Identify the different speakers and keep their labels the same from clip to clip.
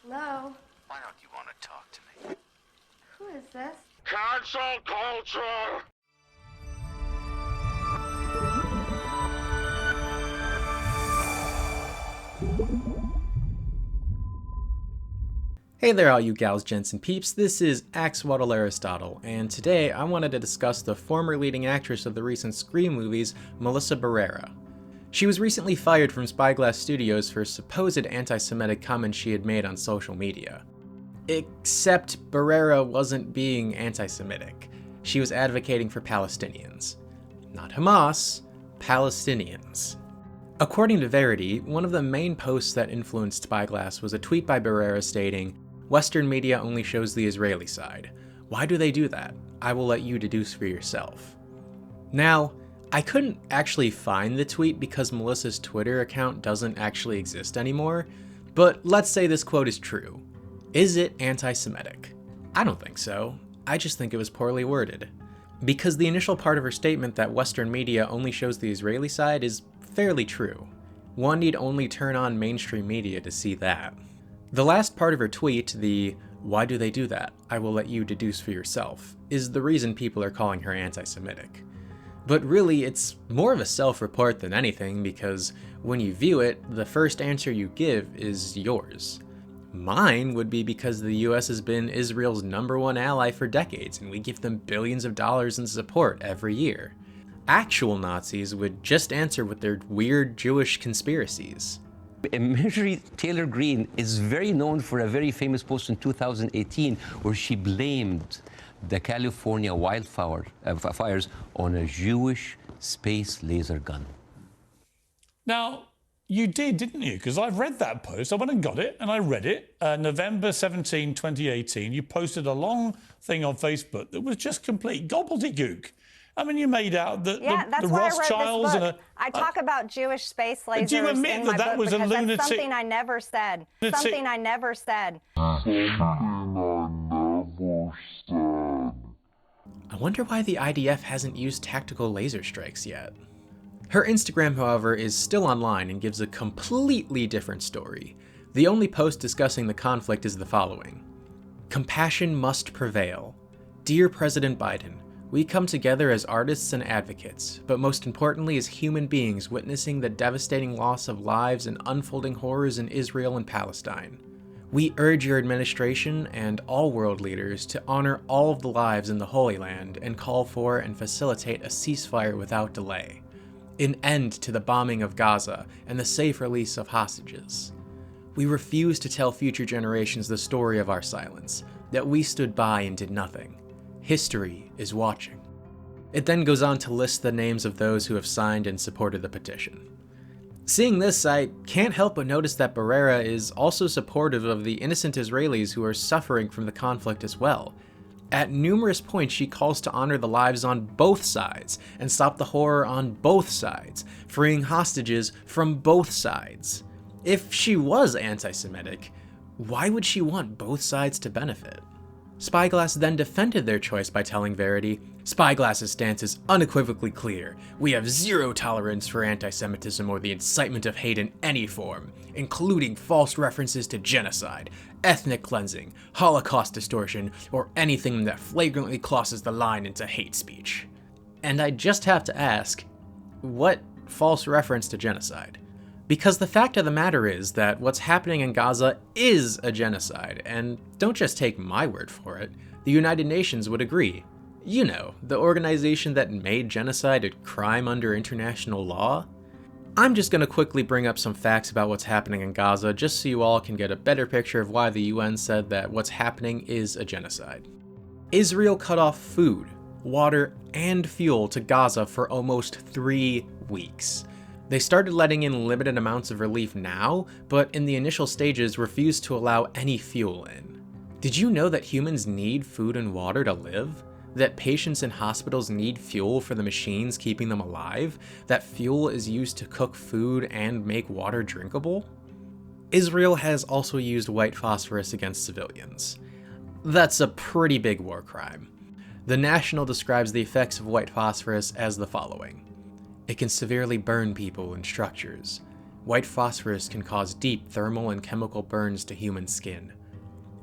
Speaker 1: Hello?
Speaker 2: Why don't you want to talk to me?
Speaker 1: Who is this?
Speaker 3: Cancel culture!
Speaker 4: Hey there all you gals, gents, and peeps, this is Axolotl Aristotle, and today I wanted to discuss the former leading actress of the recent Scream movies, Melissa Barrera. She was recently fired from Spyglass Studios for supposed anti-Semitic comments she had made on social media. Except Barrera wasn't being anti-Semitic. She was advocating for Palestinians. Not Hamas, Palestinians. According to Verity, one of the main posts that influenced Spyglass was a tweet by Barrera stating, "Western media only shows the Israeli side. Why do they do that? I will let you deduce for yourself." Now, I couldn't actually find the tweet because Melissa's Twitter account doesn't actually exist anymore, but let's say this quote is true. Is it anti-Semitic? I don't think so. I just think it was poorly worded. Because the initial part of her statement that Western media only shows the Israeli side is fairly true. One need only turn on mainstream media to see that. The last part of her tweet, the "why do they do that? I will let you deduce for yourself," is the reason people are calling her anti-Semitic. But really, it's more of a self-report than anything because when you view it, the first answer you give is yours. Mine would be because the US has been Israel's #1 ally for decades and we give them billions of dollars in support every year. Actual Nazis would just answer with their weird Jewish conspiracies.
Speaker 5: Marjorie Taylor Greene is very known for a very famous post in 2018 where she blamed the California fires on a Jewish space laser gun.
Speaker 6: Now, you did, didn't you? Because I've read that post. I went and got it, and I read it. November 17, 2018, you posted a long thing on Facebook that was just complete gobbledygook. I mean, you made out that the Rothschilds and
Speaker 7: I talk about Jewish space lasers
Speaker 6: do you admit
Speaker 7: in
Speaker 6: that
Speaker 7: my
Speaker 6: that
Speaker 7: book
Speaker 6: was a
Speaker 7: because
Speaker 6: lunatic?
Speaker 7: that's something I never said. Something I never said.
Speaker 4: I wonder why the IDF hasn't used tactical laser strikes yet. Her Instagram, however, is still online and gives a completely different story. The only post discussing the conflict is the following. "Compassion must prevail. Dear President Biden, we come together as artists and advocates, but most importantly as human beings witnessing the devastating loss of lives and unfolding horrors in Israel and Palestine. We urge your administration and all world leaders to honor all of the lives in the Holy Land and call for and facilitate a ceasefire without delay, an end to the bombing of Gaza and the safe release of hostages. We refuse to tell future generations the story of our silence, that we stood by and did nothing. History is watching." It then goes on to list the names of those who have signed and supported the petition. Seeing this, I can't help but notice that Barrera is also supportive of the innocent Israelis who are suffering from the conflict as well. At numerous points, she calls to honor the lives on both sides and stop the horror on both sides, freeing hostages from both sides. If she was anti-Semitic, why would she want both sides to benefit? Spyglass then defended their choice by telling Verity, "Spyglass's stance is unequivocally clear. We have zero tolerance for anti-Semitism or the incitement of hate in any form, including false references to genocide, ethnic cleansing, Holocaust distortion, or anything that flagrantly crosses the line into hate speech." And I just have to ask, what false reference to genocide? Because the fact of the matter is that what's happening in Gaza is a genocide, and don't just take my word for it, the United Nations would agree. You know, the organization that made genocide a crime under international law. I'm just going to quickly bring up some facts about what's happening in Gaza just so you all can get a better picture of why the UN said that what's happening is a genocide. Israel cut off food, water, and fuel to Gaza for almost 3 weeks. They started letting in limited amounts of relief now, but in the initial stages refused to allow any fuel in. Did you know that humans need food and water to live? That patients in hospitals need fuel for the machines keeping them alive? That fuel is used to cook food and make water drinkable? Israel has also used white phosphorus against civilians. That's a pretty big war crime. The National describes the effects of white phosphorus as the following. It can severely burn people and structures, White phosphorus can cause deep thermal and chemical burns to human skin.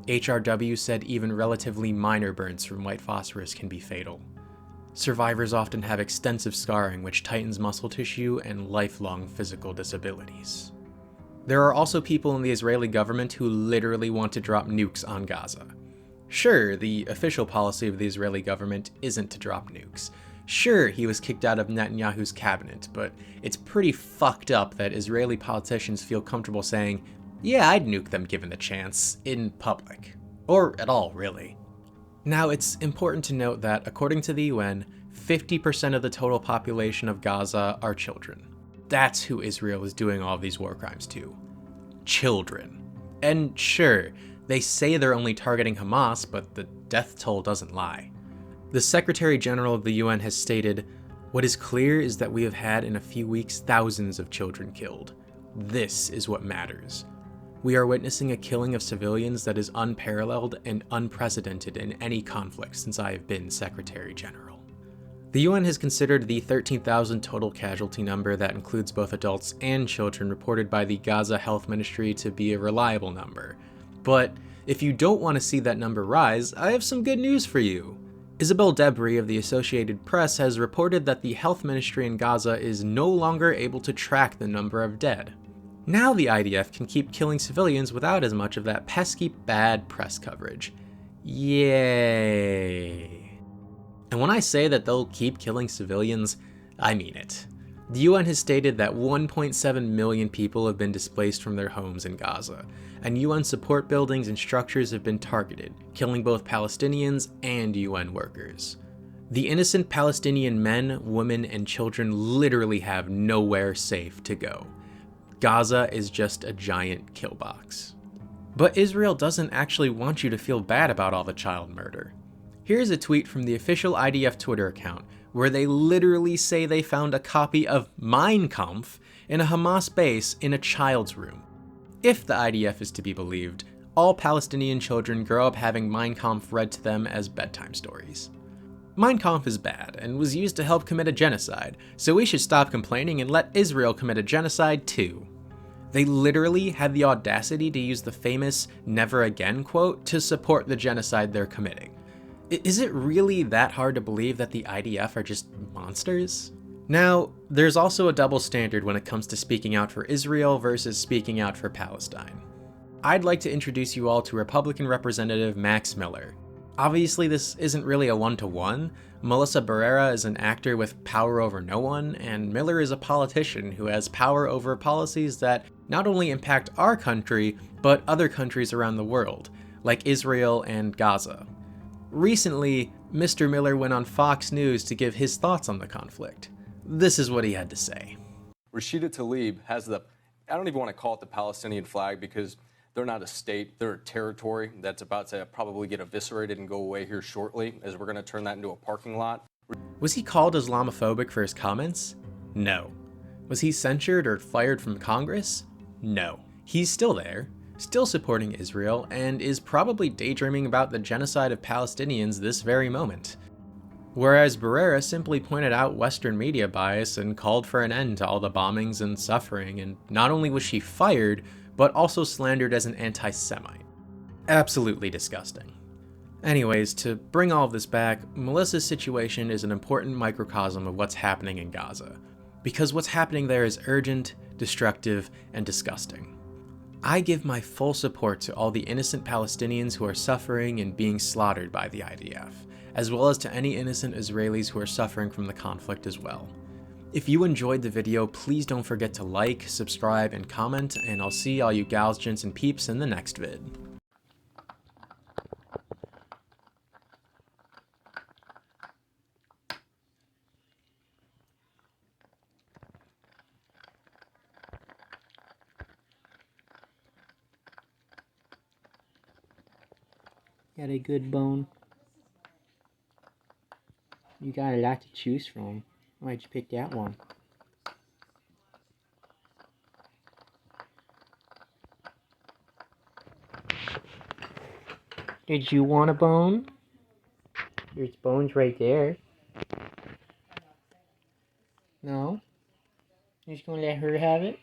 Speaker 4: HRW said even relatively minor burns from white phosphorus can be fatal. Survivors often have extensive scarring which tightens muscle tissue and lifelong physical disabilities. There are also people in the Israeli government who literally want to drop nukes on Gaza. Sure, the official policy of the Israeli government isn't to drop nukes. Sure, he was kicked out of Netanyahu's cabinet, but it's pretty fucked up that Israeli politicians feel comfortable saying, yeah, I'd nuke them given the chance, in public. Or at all, really. Now, it's important to note that, according to the UN, 50% of the total population of Gaza are children. That's who Israel is doing all of these war crimes to. Children. And sure, they say they're only targeting Hamas, but the death toll doesn't lie. The Secretary General of the UN has stated, "What is clear is that we have had in a few weeks thousands of children killed. This is what matters. We are witnessing a killing of civilians that is unparalleled and unprecedented in any conflict since I have been Secretary General." The UN has considered the 13,000 total casualty number that includes both adults and children reported by the Gaza Health Ministry to be a reliable number. But if you don't want to see that number rise, I have some good news for you. Isabel Debris of the Associated Press has reported that the health ministry in Gaza is no longer able to track the number of dead. Now the IDF can keep killing civilians without as much of that pesky bad press coverage. Yay. And when I say that they'll keep killing civilians, I mean it. The UN has stated that 1.7 million people have been displaced from their homes in Gaza, and UN support buildings and structures have been targeted, killing both Palestinians and UN workers. The innocent Palestinian men, women, and children literally have nowhere safe to go. Gaza is just a giant kill box. But Israel doesn't actually want you to feel bad about all the child murder. Here's a tweet from the official IDF Twitter account, where they literally say they found a copy of Mein Kampf in a Hamas base in a child's room. If the IDF is to be believed, all Palestinian children grow up having Mein Kampf read to them as bedtime stories. Mein Kampf is bad and was used to help commit a genocide, so we should stop complaining and let Israel commit a genocide too. They literally had the audacity to use the famous "never again" quote to support the genocide they're committing. Is it really that hard to believe that the IDF are just monsters? Now, there's also a double standard when it comes to speaking out for Israel versus speaking out for Palestine. I'd like to introduce you all to Republican Representative Max Miller. Obviously, this isn't really a one-to-one. Melissa Barrera is an actor with power over no one, and Miller is a politician who has power over policies that not only impact our country, but other countries around the world, like Israel and Gaza. Recently, Mr. Miller went on Fox News to give his thoughts on the conflict. This is what he had to say.
Speaker 1: Rashida Tlaib has I don't even want to call it the Palestinian flag because they're not a state, they're a territory that's about to probably get eviscerated and go away here shortly, as we're going to turn that into a parking lot.
Speaker 4: Was he called Islamophobic for his comments? No. Was he censured or fired from Congress? No. He's still there, still supporting Israel, and is probably daydreaming about the genocide of Palestinians this very moment. Whereas Barrera simply pointed out Western media bias and called for an end to all the bombings and suffering, and not only was she fired, but also slandered as an anti-Semite. Absolutely disgusting. Anyways, to bring all of this back, Melissa's situation is an important microcosm of what's happening in Gaza, because what's happening there is urgent, destructive, and disgusting. I give my full support to all the innocent Palestinians who are suffering and being slaughtered by the IDF, as well as to any innocent Israelis who are suffering from the conflict as well. If you enjoyed the video, please don't forget to like, subscribe, and comment, and I'll see all you gals, gents, and peeps in the next vid.
Speaker 8: Got a good bone. You got a lot to choose from. Why'd you pick that one? Did you want a bone? There's bones right there. No? You're just gonna let her have it?